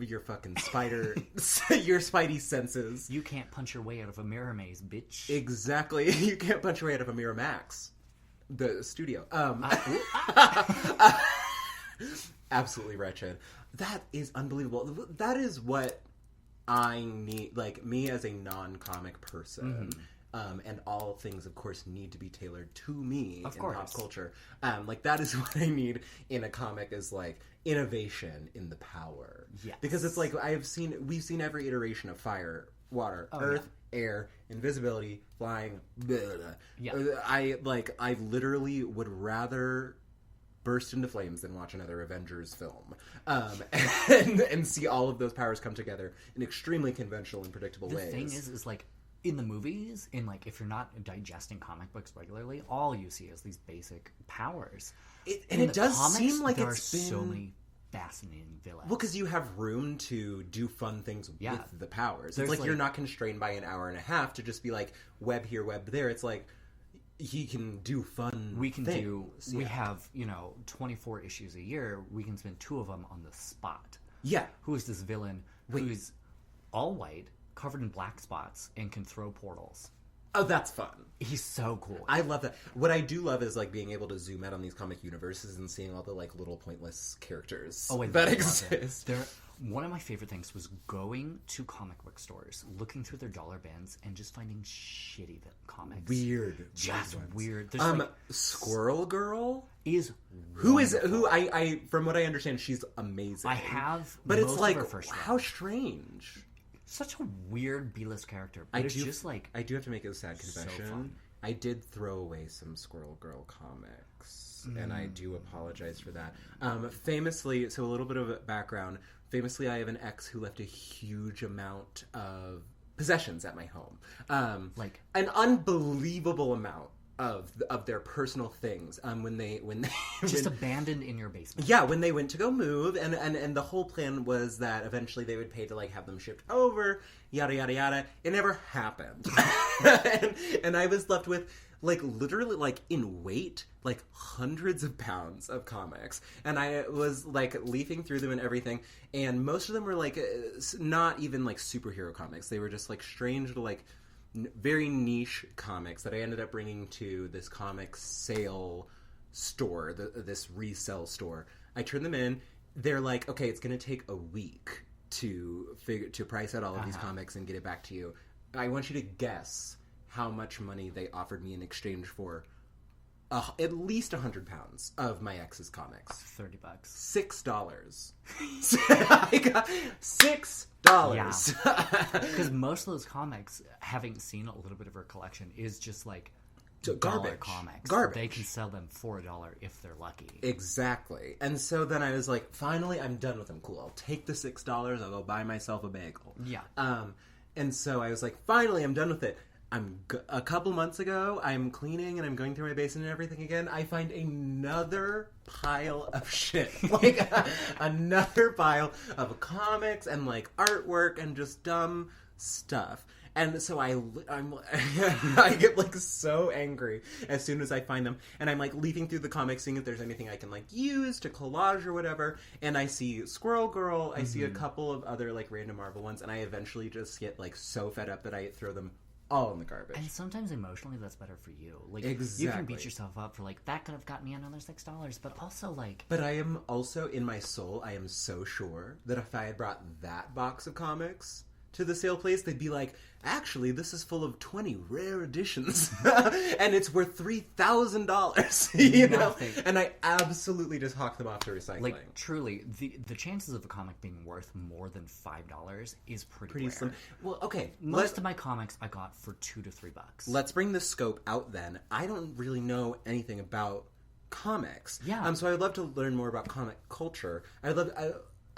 your fucking spider, your spidey senses. You can't punch your way out of a mirror maze, bitch. Exactly. You can't punch your way out of a Mirror Max. The studio. Absolutely wretched. That is unbelievable. That is what I need, like, me as a non-comic person. And all things, of course, need to be tailored to me in pop culture. Like, that is what I need in a comic, is, like, innovation in the power. Yes. Because it's like, we've seen every iteration of fire, water, earth, air, invisibility, flying, blah, blah, blah. Yeah. I literally would rather burst into flames than watch another Avengers film. And see all of those powers come together in extremely conventional and predictable ways. The thing is like, in the movies, if you're not digesting comic books regularly, all you see is these basic powers. It does seem like there are so many fascinating villains. Well, because you have room to do fun things with the powers. It's like you're not constrained by an hour and a half to just be like, web here, web there. It's like, he can do fun things. We have, 24 issues a year. We can spend 2 of them on the spot. Yeah. Who is this villain who's all white, covered in black spots, and can throw portals? Oh, that's fun. He's so cool. I love that. What I do love is, like, being able to zoom out on these comic universes and seeing all the, like, little pointless characters that exist. One of my favorite things was going to comic book stores, looking through their dollar bins, and just finding shitty comics. Weird. There's Squirrel Girl is who I from what I understand, she's amazing. I have, but most it's like, of her first how strange. Such a weird B-list character, but it's just like... I do have to make a sad confession. So fun. I did throw away some Squirrel Girl comics, and I do apologize for that. Famously, so a little bit of background, famously I have an ex who left a huge amount of possessions at my home. Like an unbelievable amount of their personal things when they just abandoned in your basement. Yeah, when they went to go move, and the whole plan was that eventually they would pay to, like, have them shipped over, yada yada yada. It never happened. and I was left with, like, literally, like, in weight, like, hundreds of pounds of comics, and I was, like, leafing through them and everything, and most of them were, like, not even, like, superhero comics. They were just, like, strange, like, very niche comics that I ended up bringing to this comic sale store, this resell store. I turned them in. They're like, okay, it's going to take a week to price out all of these comics and get it back to you. I want you to guess how much money they offered me in exchange for at least 100 pounds of my ex's comics. $30. $6. I got $6. Yeah. Because most of those comics, having seen a little bit of her collection, is just like garbage comics. Garbage. They can sell them for $1 if they're lucky. Exactly. And so then I was like, finally, I'm done with them. Cool. I'll take the $6. I'll go buy myself a bagel. Yeah. And so I was like, finally, I'm done with it. A couple months ago, I'm cleaning and I'm going through my basement and everything again. I find another pile of shit. Like, another pile of comics and, like, artwork and just dumb stuff. And so I get, like, so angry as soon as I find them. And I'm, like, leafing through the comics, seeing if there's anything I can, like, use to collage or whatever. And I see Squirrel Girl. I see a couple of other, like, random Marvel ones. And I eventually just get, like, so fed up that I throw them all in the garbage. And sometimes emotionally that's better for you. Like, exactly. You can beat yourself up for, like, that could have got me another $6, but also, like... But I am also, in my soul, I am so sure that if I had brought that box of comics to the sale place, they'd be like, actually, this is full of 20 rare editions, and it's worth $3,000, you know? And I absolutely just hawk them off to recycling. Like, truly, the chances of a comic being worth more than $5 is pretty rare. Slim. Well, okay. Most of my comics I got for $2 to $3. Let's bring the scope out then. I don't really know anything about comics. Yeah. So I'd love to learn more about comic culture.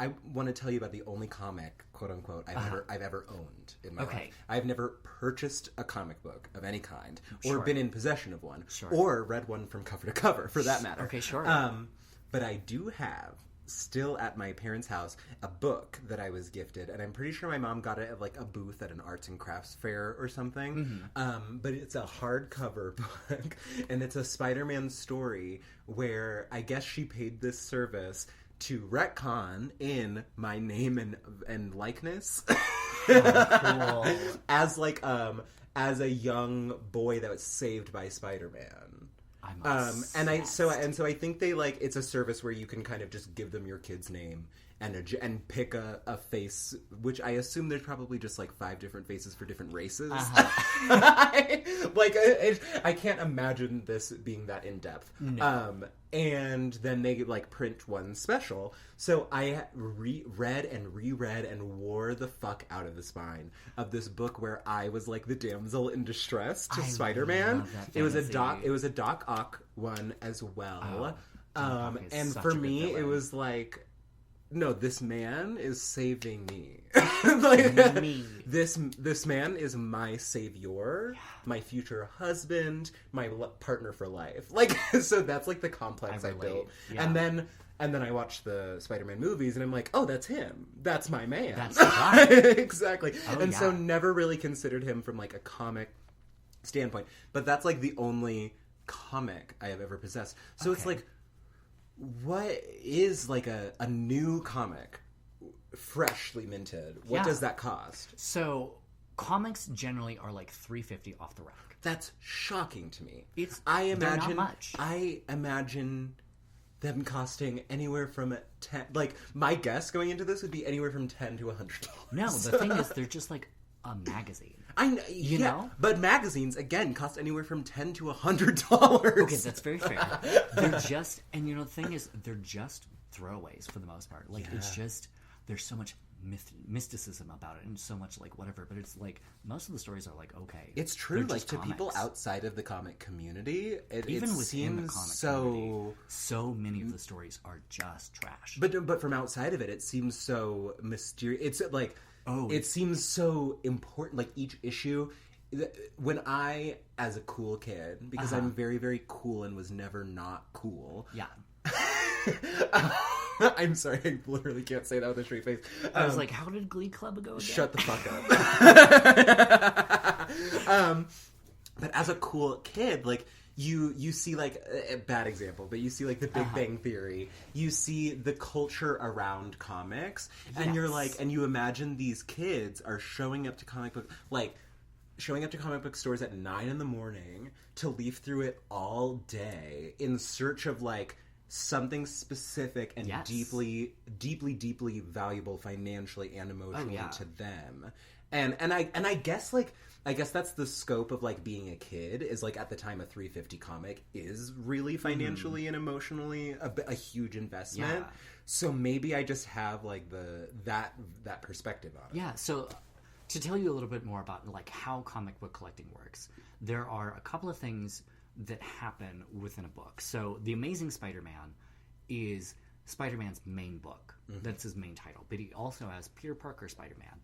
I want to tell you about the only comic, quote unquote, I've ever owned in my life. I've never purchased a comic book of any kind, or been in possession of one, or read one from cover to cover, for that matter. Okay, sure. But I do have, still at my parents' house, a book that I was gifted, and I'm pretty sure my mom got it at, like, a booth at an arts and crafts fair or something. But it's a hardcover book, and it's a Spider-Man story where I guess she paid this service to retcon in my name and likeness Oh, cool. as like as a young boy that was saved by Spider-Man. I'm So I think they like it's a service where you can kind of just give them your kid's name and pick a face, which I assume there's probably just like 5 different faces for different races. I can't imagine this being that in depth. No. And then they like print one special. So I reread and wore the fuck out of the spine of this book where I was like the damsel in distress to Spider-Man. It was a Doc Ock one as well. And for me, it was like, no, this man is saving me. Like, Me. This man is my savior, my future husband, my partner for life. Like, so that's like the complex I built. Yeah. And then I watched the Spider-Man movies, and I'm like, oh, that's him. That's my man. That's the guy. Exactly. So never really considered him from like a comic standpoint. But that's like the only comic I have ever possessed. So it's like, what is like a new comic, freshly minted? What does that cost? So comics generally are like $3.50 off the rack. That's shocking to me. They're not much. I imagine them costing anywhere from 10. Like my guess going into this would be anywhere from $10 to $100. No, the thing is, they're just like a magazine. You know? But magazines again cost anywhere from $10 to $100. Okay, that's very fair. They're just, and you know, the thing is, they're just throwaways for the most part. Like it's just, there's so much mysticism about it, and so much like whatever. But it's like most of the stories are like okay. It's true. They're Like just to comics. people outside of the comic community, Even it within the seems comic community, so many of the stories are just trash. But from outside of it, it seems so mysterious. It's like it seems so important. Like each issue, when I, as a cool kid, because I'm very very cool and was never not cool. Yeah. I'm sorry, I literally can't say that with a straight face. I was like, how did Glee Club go again? Shut the fuck up. But as a cool kid, like you see like a bad example, but you see like the Big Bang Theory, you see the culture around comics, and you're like, and you imagine these kids are showing up to comic book stores at 9 a.m. to leaf through it all day in search of like something specific and deeply valuable financially and emotionally to them. And I guess that's the scope of like being a kid is like at the time a $3.50 comic is really financially and emotionally a huge investment. Yeah. So maybe I just have like that perspective on it. Yeah, so to tell you a little bit more about like how comic book collecting works, there are a couple of things that happen within a book. So The Amazing Spider-Man is Spider-Man's main book. Mm-hmm. That's his main title. But he also has Peter Parker Spider-Man,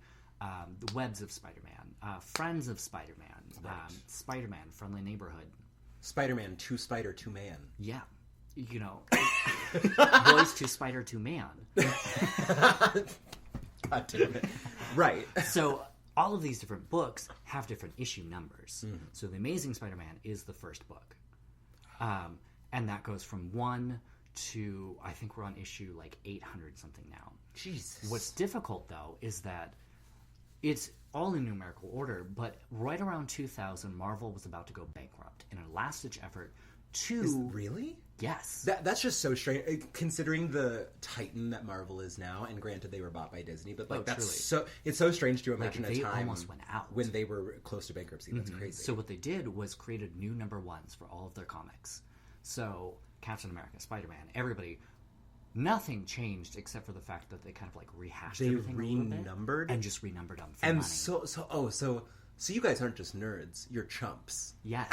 The Webs of Spider-Man, Friends of Spider-Man, Spider-Man, Friendly Neighborhood. Spider-Man, to Spider, to Man. Yeah. You know, Boys to Spider to Man. God damn it. Right. So all of these different books have different issue numbers. Mm-hmm. So The Amazing Spider-Man is the first book. And that goes from 1 to, I think we're on issue like 800 something now. Jesus. What's difficult, though, is that it's all in numerical order, but right around 2000, Marvel was about to go bankrupt in a last-ditch effort to... Really? Yes. That's just so strange, considering the titan that Marvel is now, and granted they were bought by Disney, but like it's so strange to imagine a time almost went out when they were close to bankruptcy. That's crazy. So what they did was created new number ones for all of their comics. So Captain America, Spider-Man, everybody, nothing changed except for the fact that they kind of like rehashed everything renumbered and just renumbered them for and money. So you guys aren't just nerds, you're chumps. Yes.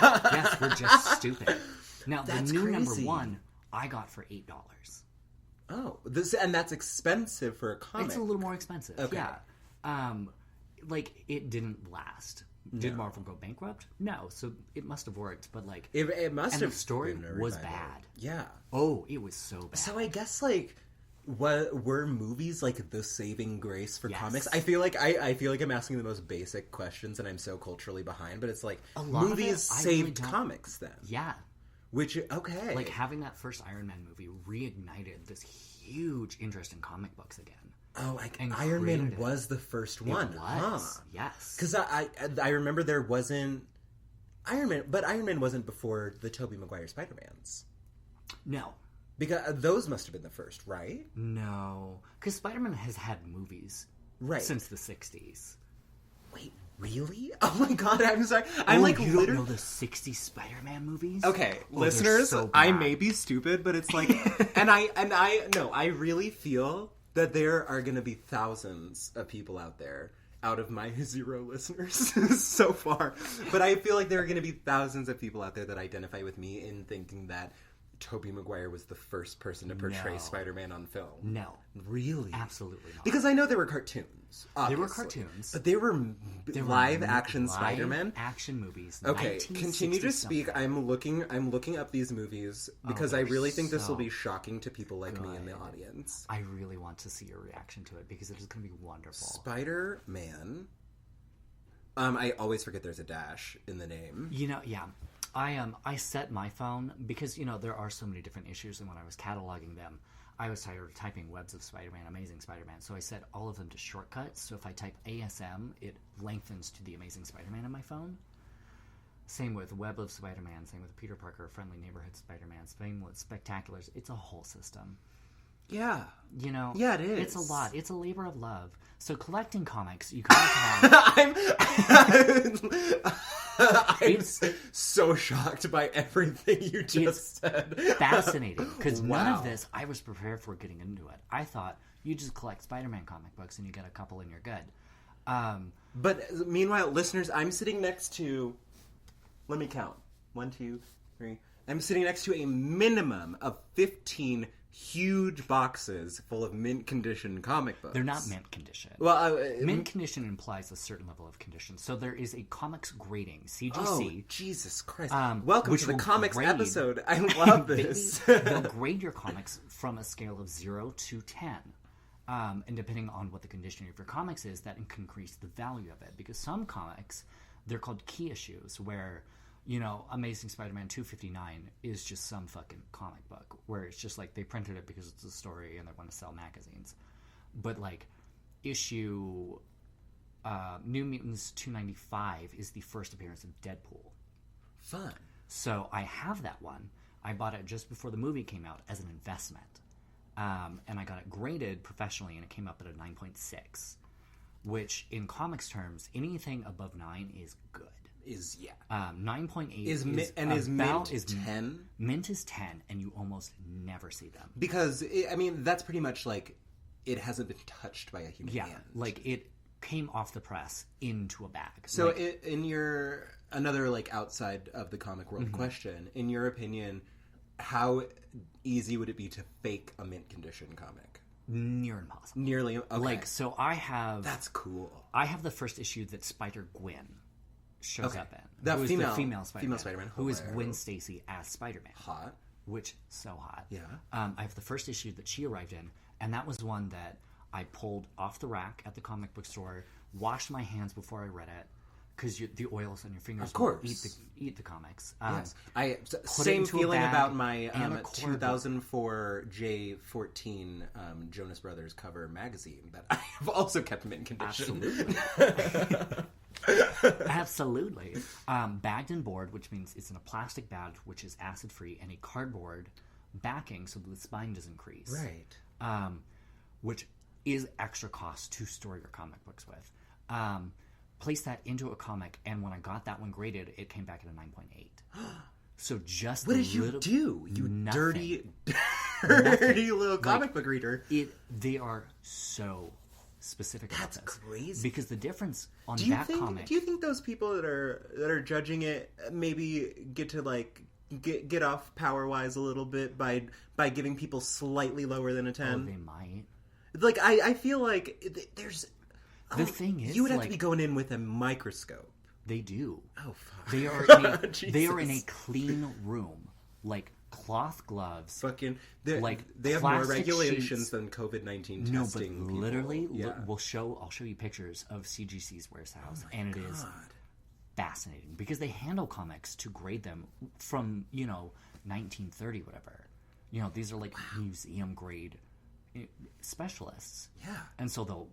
Yes, we're just stupid. Now, That's the new crazy. number one I got for $8. Oh, and that's expensive for a comic. It's a little more expensive. Okay. Yeah. Like, it didn't last. Did Marvel go bankrupt? No. So it must have worked, but like... It must have. And the story was bad. Yeah. Oh, it was so bad. So I guess, like... What were movies like the saving grace for Yes. comics? I feel like I'm asking the most basic questions, and I'm so culturally behind. But it's like A lot of movies it, I saved really don't- comics. Then Yeah. Which, okay. Like, having that first Iron Man movie reignited this huge interest in comic books again. Oh, Iron Man was the first one. It was, yes. Because I remember there wasn't Iron Man, but Iron Man wasn't before the Tobey Maguire Spider-Mans. No. Because those must have been the first, right? No. Because Spider-Man has had movies since the 60s. Wait, really? Oh my god, I'm sorry. I'm like, you don't know the 60s Spider-Man movies? Okay, listeners, so I may be stupid, but it's like, and I really feel that there are going to be thousands of people out there, out of my 0 listeners so far, but I feel like there are going to be thousands of people out there that identify with me in thinking that Tobey Maguire was the first person to portray Spider-Man on film. No. Really? Absolutely not. Because I know there were cartoons, obviously. There were cartoons. But they were live-action Spider-Man. Live-action movies. Okay, continue to speak. I'm looking up these movies because I really think this will be shocking to people like me in the audience. I really want to see your reaction to it because it is going to be wonderful. Spider-Man. I always forget there's a dash in the name. You know, yeah. I set my phone because, you know, there are so many different issues, and when I was cataloging them, I was tired of typing Webs of Spider-Man, Amazing Spider-Man, so I set all of them to shortcuts. So if I type ASM, it lengthens to the Amazing Spider-Man on my phone. Same with Web of Spider-Man, same with Peter Parker, Friendly Neighborhood Spider-Man, same with Spectaculars. It's a whole system. Yeah. You know? Yeah, it is. It's a lot. It's a labor of love. So collecting comics, you kind of have... I'm so shocked by everything you just said. Fascinating. Because none of this, I was prepared for getting into it. I thought you just collect Spider-Man comic books and you get a couple and you're good. But meanwhile, listeners, I'm sitting next to... Let me count. 1, 2, 3. I'm sitting next to a minimum of 15 huge boxes full of mint condition comic books. They're not mint condition. Well, mint condition implies a certain level of condition. So there is a comics grading, CGC. Oh, Jesus Christ. Welcome to the comics grade, episode. I love this. They'll grade your comics from a scale of 0 to 10. And depending on what the condition of your comics is, that can increase the value of it. Because some comics, they're called key issues, where... You know, Amazing Spider-Man 259 is just some fucking comic book where it's just like they printed it because it's a story and they want to sell magazines. But like issue New Mutants 295 is the first appearance of Deadpool. Fun. So I have that one. I bought it just before the movie came out as an investment. And I got it graded professionally and it came up at a 9.6. Which in comics terms, anything above 9 is good. 9.8 is mint 10. Mint is 10, and you almost never see them because that's pretty much like it hasn't been touched by a human hand. Like it came off the press into a bag. So, in your another like outside of the comic world question, in your opinion, how easy would it be to fake a mint condition comic? Near impossible. Nearly. Okay. Like so, I have. That's cool. I have the first issue that Spider-Gwen shows up in. That who female is the female Spider-Man. Who is Hello. Gwen Stacy as Spider-Man. Hot. Which, so hot. Yeah. I have the first issue that she arrived in, and that was one that I pulled off the rack at the comic book store, washed my hands before I read it, because the oils on your fingers of course. eat the comics. Yes. Same feeling about my 2004 J14 Jonas Brothers cover magazine that I have also kept mint condition. Absolutely. Absolutely. Bagged and board, which means it's in a plastic bag, which is acid-free, and a cardboard backing so that the spine doesn't crease. Right. Which is extra cost to store your comic books with. Place that into a comic, and when I got that one graded, it came back at a 9.8. So just what did you do? You nothing. dirty little comic book reader. They are so specific about this. That's crazy. Because the difference on comic... Do you think those people that are judging it maybe get to like get off power-wise a little bit by giving people slightly lower than a 10? Oh, they might. Like, I feel like there's... The thing is... You would have to be going in with a microscope. They do. Oh, fuck. They are in a clean room. Like, cloth gloves. Fucking... They have more regulations than COVID-19 testing. No, but people. literally, yeah. I'll show you pictures of CGC's warehouse, and it is fascinating because they handle comics to grade them from, 1930, whatever. These are like museum grade specialists. Yeah. And so